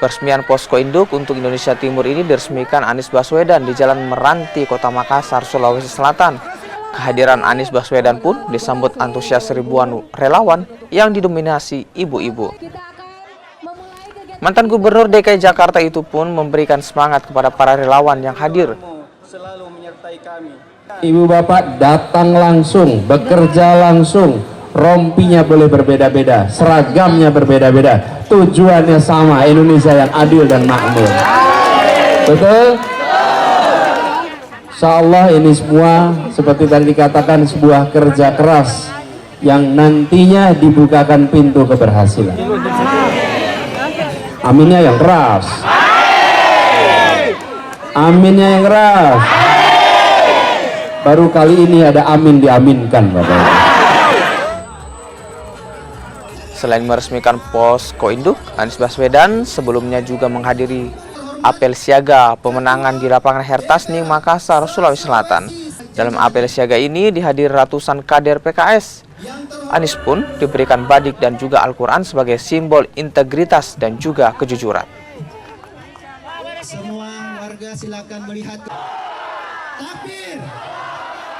Peresmian posko induk untuk Indonesia Timur ini diresmikan Anies Baswedan di Jalan Meranti, Kota Makassar, Sulawesi Selatan. Kehadiran Anies Baswedan pun disambut antusias ribuan relawan yang didominasi ibu-ibu. Mantan Gubernur DKI Jakarta itu pun memberikan semangat kepada para relawan yang hadir. Ibu bapak datang langsung, bekerja langsung, rompinya boleh berbeda-beda, seragamnya berbeda-beda, tujuannya sama, Indonesia yang adil dan makmur. Betul? Insya Allah ini semua seperti tadi dikatakan sebuah kerja keras yang nantinya dibukakan pintu keberhasilan. Aminnya yang keras. Aminnya yang keras. Baru kali ini ada amin diaminkan, Bapak. Selain meresmikan posko induk, Anies Baswedan sebelumnya juga menghadiri apel siaga pemenangan di lapangan Hertasning, Makassar, Sulawesi Selatan. Dalam apel siaga ini dihadiri ratusan kader PKS. Anies pun diberikan badik dan juga Al-Quran sebagai simbol integritas dan juga kejujuran. Semua warga silakan melihat. Takbir.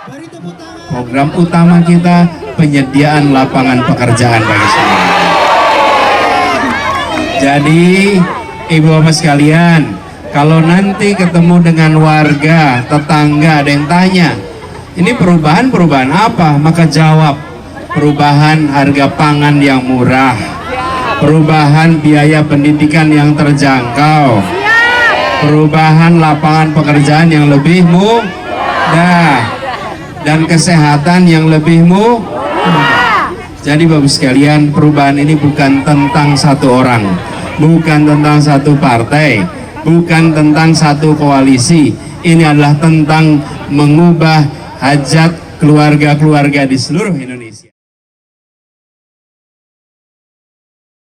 Beri tepuk tangan. Program utama kita penyediaan lapangan pekerjaan bagi semua. Jadi ibu bapak sekalian, kalau nanti ketemu dengan warga, tetangga, ada yang tanya, ini perubahan apa? Maka jawab, perubahan harga pangan yang murah, perubahan biaya pendidikan yang terjangkau, perubahan lapangan pekerjaan yang lebih mudah, dan kesehatan yang lebih mudah. Jadi bapak sekalian, perubahan ini bukan tentang satu orang, bukan tentang satu partai, bukan tentang satu koalisi. Ini adalah tentang mengubah hajat keluarga-keluarga di seluruh Indonesia.